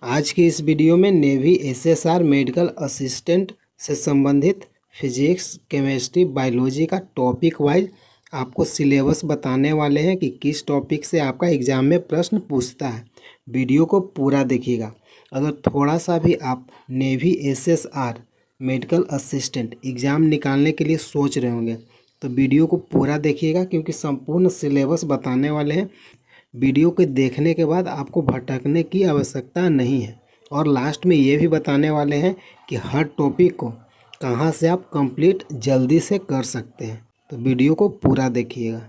आज की इस वीडियो में नेवी एसएसआर मेडिकल असिस्टेंट से संबंधित फिजिक्स, केमिस्ट्री, बायोलॉजी का टॉपिक वाइज आपको सिलेबस बताने वाले हैं कि किस टॉपिक से आपका एग्ज़ाम में प्रश्न पूछता है। वीडियो को पूरा देखिएगा। अगर थोड़ा सा भी आप navy SSR medical assistant exam निकालने के लिए सोच रहे होंगे तो वीडियो को पूरा देखिएगा, क्योंकि संपूर्ण सिलेबस बताने वाले हैं। वीडियो के देखने के बाद आपको भटकने की आवश्यकता नहीं है। और लास्ट में ये भी बताने वाले हैं कि हर टॉपिक को कहाँ से आप कंप्लीट जल्दी से कर सकते हैं। तो वीडियो को पूरा देखिएगा।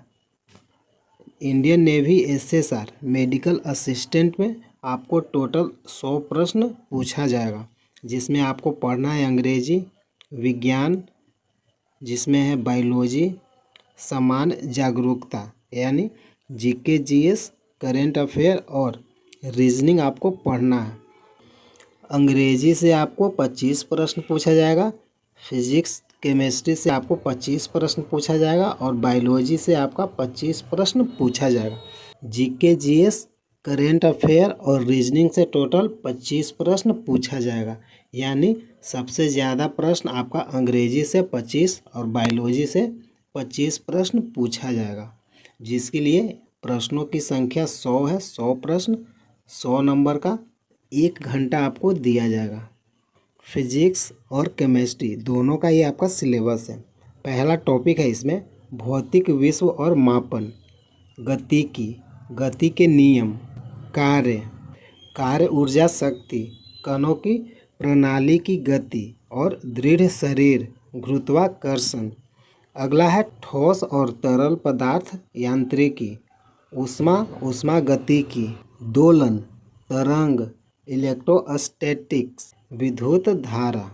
Indian navy SSR medical assistant में आपको टोटल 100 प्रश्न पूछा जाएगा, जिसमें आपको पढ़ना है अंग्रेजी, विज्ञान, जिसमें है बायोलॉजी, समान जागरूकता यानी जीके, जीएस, करेंट अफेयर और रीजनिंग आपको पढ़ना है। अंग्रेजी से आपको 25 प्रश्न पूछा जाएगा, फिजिक्स, केमिस्ट्री से आपको 25 प्रश्न पूछा जाएगा और बायोलॉजी से आपका 25 प्रश्न पूछा जाएगा। जीके, जीएस, करेंट अफेयर और रीजनिंग से टोटल 25 प्रश्न पूछा जाएगा। यानी सबसे ज़्यादा प्रश्न आपका अंग्रेजी से 25 और बायोलॉजी से 25 प्रश्न पूछा जाएगा, जिसके लिए प्रश्नों की संख्या 100 है। 100 प्रश्न 100 नंबर का 1 घंटा आपको दिया जाएगा। फिजिक्स और केमिस्ट्री दोनों का ये आपका सिलेबस है। पहला टॉपिक है इसमें भौतिक विश्व और मापन, गतिकी, गति के नियम, कार्य ऊर्जा शक्ति, कणों की प्रणाली की गति और दृढ़ शरीर, गुरुत्वाकर्षण। अगला है ठोस और तरल पदार्थ यांत्रिकी, ऊष्मागतिकी, दोलन, तरंग, इलेक्ट्रोस्टैटिक्स, विद्युत धारा।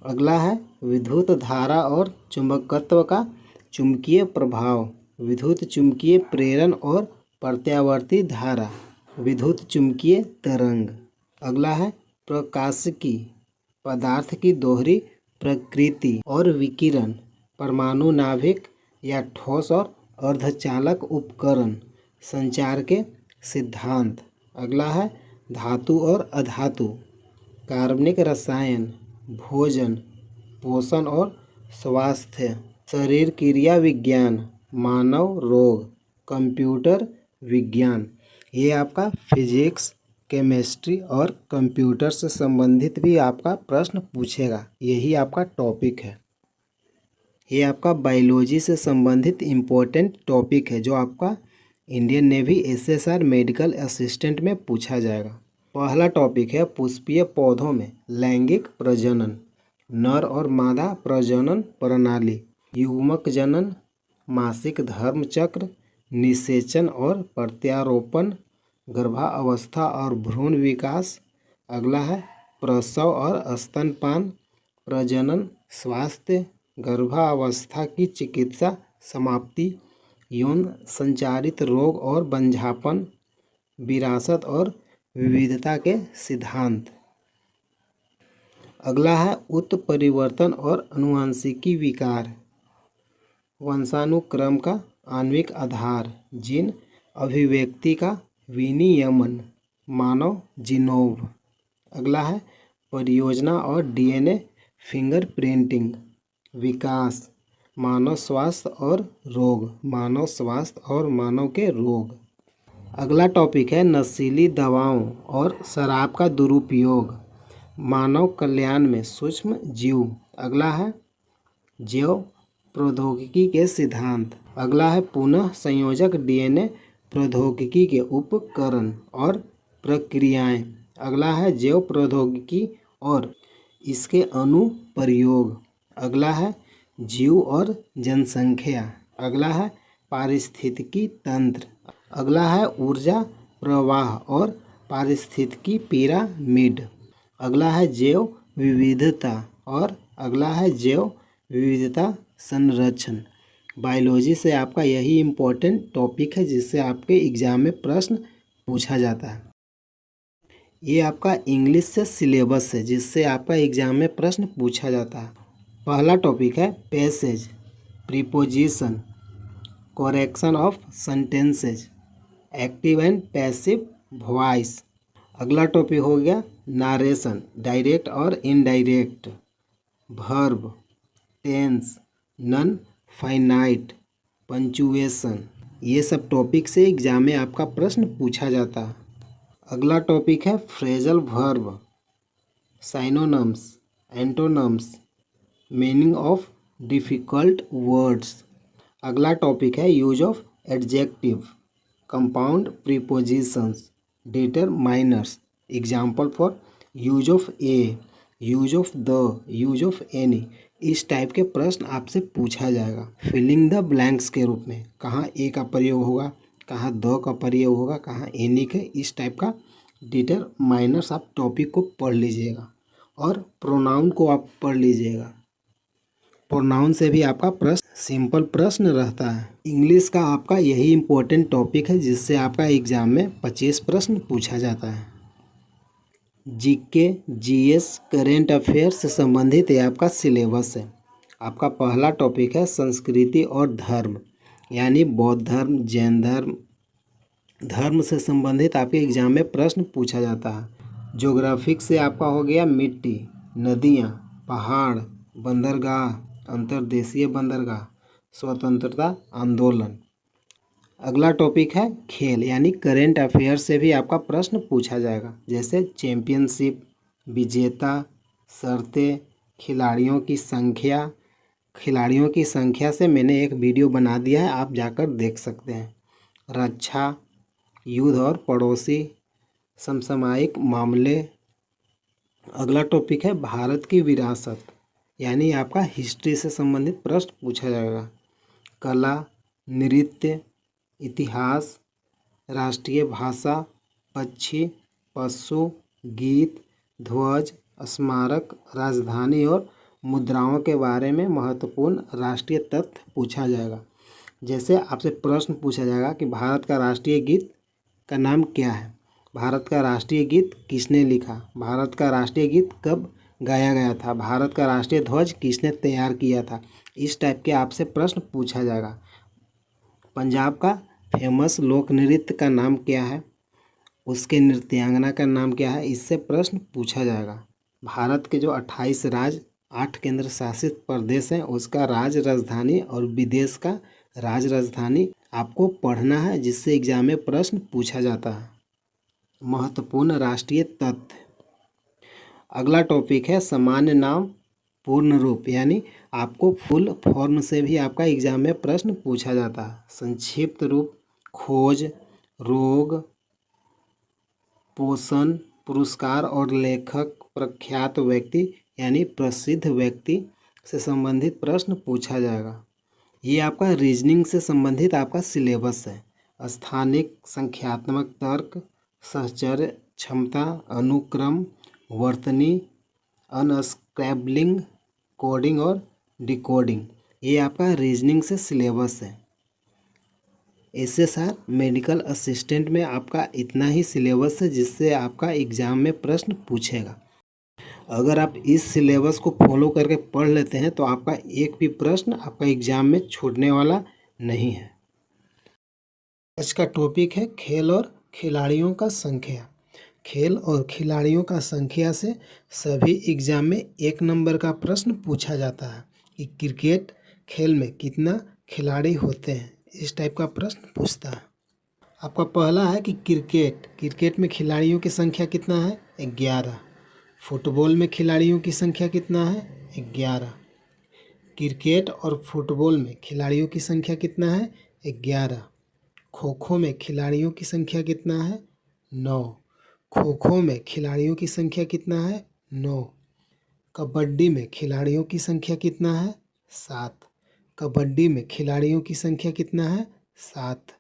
अगला है विद्युत धारा और चुंबकत्व का चुंबकीय प्रभाव, विद्युत चुंबकीय प्रेरण और प्रत्यावर्ती धारा, विद्युत चुंबकीय तरंग। अगला है प्रकाशिकी, पदार्थ की दोहरी प्रकृति और विकिरण, परमाणु नाभिक या ठोस और अर्धचालक उपकरण, संचार के सिद्धांत। अगला है धातु और अधातु, कार्बनिक रसायन, भोजन, पोषण और स्वास्थ्य, शरीर क्रिया विज्ञान, मानव रोग, कंप्यूटर विज्ञान। ये आपका फिजिक्स, केमिस्ट्री और कंप्यूटर से संबंधित भी आपका प्रश्न पूछेगा। यही आपका टॉपिक है। ये आपका बायोलॉजी से संबंधित इम्पोर्टेंट टॉपिक है, जो आपका Indian navy SSR medical assistant में पूछा जाएगा। पहला टॉपिक है पुष्पीय पौधों में लैंगिक प्रजनन, नर और मादा प्रजनन प्रणाली, युग्मक जनन, मासिक धर्म चक्र, निषेचन और प्रत्यारोपण, गर्भावस्था और भ्रूण विकास। अगला है प्रसव और स्तनपान, प्रजनन, स्वास्थ्य, गर्भावस्था की चिकित्सा समाप्ति, यौन संचारित रोग और बंझापन, विरासत और विविधता के सिद्धांत। अगला है उत्परिवर्तन और अनुवांशिकी विकार, वंशानुक्रम का आणविक आधार, जीन अभिव्यक्ति का विनियमन, मानव जीनोम। अगला है परियोजना और डीएनए फिंगरप्रिंटिंग, विकास, मानव स्वास्थ्य और रोग, मानव स्वास्थ्य और मानव के रोग। अगला टॉपिक है नशीली दवाओं और शराब का दुरुपयोग, मानव कल्याण में सूक्ष्म जीव। अगला है जैव प्रौद्योगिकी के सिद्धांत। अगला है पुनः संयोजक डीएनए प्रौद्योगिकी के उपकरण और प्रक्रियाएं। अगला है जैव प्रौद्योगिकी और इसके अनुप्रयोग। अगला है जीव और जनसंख्या। अगला है पारिस्थितिकी तंत्र। अगला है ऊर्जा प्रवाह और पारिस्थितिकी पिरामिड। अगला है जैव विविधता और अगला है जैव विविधता संरक्षण। बायोलॉजी से आपका यही इम्पोर्टेंट टॉपिक है, जिससे आपके एग्जाम में प्रश्न पूछा जाता है। ये आपका इंग्लिश से सिलेबस है, जिससे आपका एग्जाम में प्रश्न पूछा जाता है। पहला टॉपिक है passage, preposition, correction of sentences, active and passive voice, अगला टॉपिक हो गया नारेशन, डायरेक्ट और indirect, verb, tense, non finite, punctuation, ये सब टॉपिक से एग्जाम में आपका प्रश्न पूछा जाता है। अगला टॉपिक है phrasal verb, synonyms, antonyms, meaning of difficult words. अगला टॉपिक है use of adjective, compound prepositions, determiners, example for use of a, use of the, use of any. इस टाइप के प्रश्न आपसे पूछा जाएगा फिलिंग द ब्लैंक्स के रूप में। कहाँ ए का प्रयोग होगा, कहाँ द का प्रयोग होगा, कहाँ एनी के, इस टाइप का डिटरमाइनर्स आप टॉपिक को पढ़ लीजिएगा। और प्रोनाउन को आप पढ़ लीजिएगा। प्रोनाउन से भी आपका प्रश्न सिंपल प्रश्न रहता है। इंग्लिश का आपका यही इम्पोर्टेंट टॉपिक है जिससे आपका एग्जाम में 25 प्रश्न पूछा जाता है। जीके, जीएस, करेंट अफेयर से संबंधित ये आपका सिलेबस है। आपका पहला टॉपिक है संस्कृति और धर्म, यानी बौद्ध धर्म, जैन धर्म, धर्म से संबंधित आपके एग्जाम में प्रश्न पूछा जाता है। ज्योग्राफिक से आपका हो गया मिट्टी, नदियाँ, पहाड़, बंदरगाह, अंतर्देशीय बंदरगाह, स्वतंत्रता आंदोलन। अगला टॉपिक है खेल, यानी करेंट अफेयर से भी आपका प्रश्न पूछा जाएगा, जैसे चैम्पियनशिप, विजेता, शर्तें, खिलाड़ियों की संख्या। खिलाड़ियों की संख्या से मैंने एक वीडियो बना दिया है, आप जाकर देख सकते हैं। रक्षा, युद्ध और पड़ोसी, समसामयिक मामले। अगला टॉपिक है भारत की विरासत, यानी आपका हिस्ट्री से संबंधित प्रश्न पूछा जाएगा। कला, नृत्य, इतिहास, राष्ट्रीय भाषा, पक्षी, पशु, गीत, ध्वज, स्मारक, राजधानी और मुद्राओं के बारे में महत्वपूर्ण राष्ट्रीय तथ्य पूछा जाएगा। जैसे आपसे प्रश्न पूछा जाएगा कि भारत का राष्ट्रीय गीत का नाम क्या है, भारत का राष्ट्रीय गीत किसने लिखा, भारत का राष्ट्रीय गीत कब गाया गया था, भारत का राष्ट्रीय ध्वज किसने तैयार किया था। इस टाइप के आपसे प्रश्न पूछा जाएगा। पंजाब का फेमस लोक नृत्य का नाम क्या है, उसके नृत्यांगना का नाम क्या है, इससे प्रश्न पूछा जाएगा। भारत के जो 28 राज्य, 8 केंद्र शासित प्रदेश हैं, उसका राज्य राजधानी और विदेश का राज्य राजधानी आपको पढ़ना है, जिससे एग्जाम में प्रश्न पूछा जाता है। महत्वपूर्ण राष्ट्रीय तथ्य। अगला टॉपिक है सामान्य नाम पूर्ण रूप, यानी आपको फुल फॉर्म से भी आपका एग्जाम में प्रश्न पूछा जाता है। संक्षिप्त रूप, खोज, रोग, पोषण, पुरस्कार और लेखक, प्रख्यात व्यक्ति यानी प्रसिद्ध व्यक्ति से संबंधित प्रश्न पूछा जाएगा। ये आपका रीजनिंग से संबंधित आपका सिलेबस है। स्थानिक, संख्यात्मक तर्क, सहचर्य क्षमता, अनुक्रम, वर्तनी, अनस्क्रैबलिंग, कोडिंग और डिकोडिंग, ये आपका रीजनिंग से सिलेबस है। एसएसआर मेडिकल असिस्टेंट में आपका इतना ही सिलेबस है जिससे आपका एग्ज़ाम में प्रश्न पूछेगा। अगर आप इस सिलेबस को फॉलो करके पढ़ लेते हैं तो आपका एक भी प्रश्न आपका एग्ज़ाम में छूटने वाला नहीं है। आज का टॉपिक है खेल और खिलाड़ियों का संख्या। खेल और खिलाड़ियों का संख्या से सभी एग्जाम में 1 नंबर का प्रश्न पूछा जाता है कि क्रिकेट खेल में कितना खिलाड़ी होते हैं, इस टाइप का प्रश्न पूछता है। आपका पहला है कि क्रिकेट में खिलाड़ियों की संख्या कितना है, 11। फुटबॉल में खिलाड़ियों की संख्या कितना है, 11। क्रिकेट और फुटबॉल में खिलाड़ियों की संख्या कितना है, 11। खो खो में खिलाड़ियों की संख्या कितना है, 9। खो खो में खिलाड़ियों की संख्या कितना है, 9। कबड्डी में खिलाड़ियों की संख्या कितना है, 7। कबड्डी में खिलाड़ियों की संख्या कितना है, 7।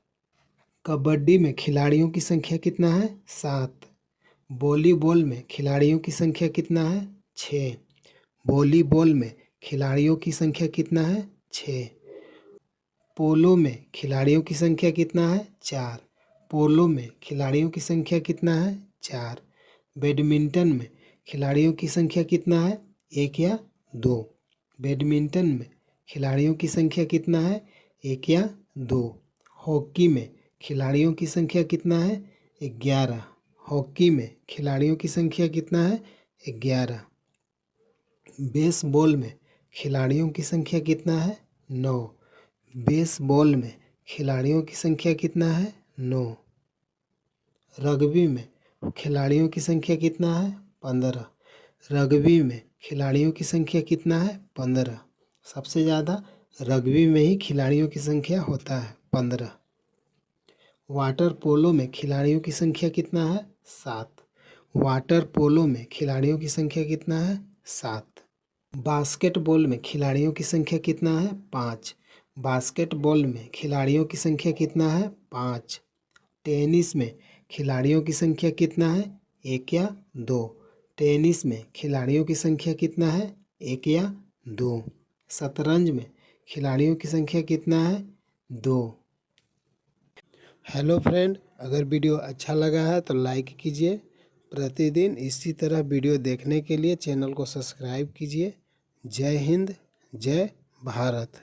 कबड्डी में खिलाड़ियों की संख्या कितना है, 7। वॉलीबॉल में खिलाड़ियों की संख्या कितना है, 6। वॉलीबॉल में खिलाड़ियों की संख्या कितना है, 6। पोलो में खिलाड़ियों की संख्या कितना है, 4। पोलो में खिलाड़ियों की संख्या कितना है, 4। बैडमिंटन में खिलाड़ियों की संख्या कितना है, 1 या 2। बैडमिंटन में खिलाड़ियों की संख्या कितना है, 1 या 2। हॉकी में खिलाड़ियों की संख्या कितना है, 11। हॉकी में खिलाड़ियों की संख्या कितना है? 11। बेसबॉल में खिलाड़ियों की संख्या कितना है? 9। बेसबॉल में खिलाड़ियों की संख्या कितना है? 9। रग्बी में खिलाड़ियों की संख्या कितना है? 15। रग्बी में खिलाड़ियों की संख्या कितना है? 15। सबसे ज़्यादा रग्बी में ही खिलाड़ियों की संख्या होता है 15। वाटर पोलो में खिलाड़ियों की संख्या कितना है? 7। वाटर पोलो में खिलाड़ियों की संख्या कितना है? 7। बास्केटबॉल में खिलाड़ियों की संख्या कितना है? 5। बास्केटबॉल में खिलाड़ियों की संख्या कितना है? 5। टेनिस में खिलाड़ियों की संख्या कितना है? 1 या 2। टेनिस में खिलाड़ियों की संख्या कितना है? 1 या 2। शतरंज में खिलाड़ियों की संख्या कितना है? 2। हेलो फ्रेंड, अगर वीडियो अच्छा लगा है तो लाइक कीजिए। प्रतिदिन इसी तरह वीडियो देखने के लिए चैनल को सब्सक्राइब कीजिए। जय हिंद, जय भारत।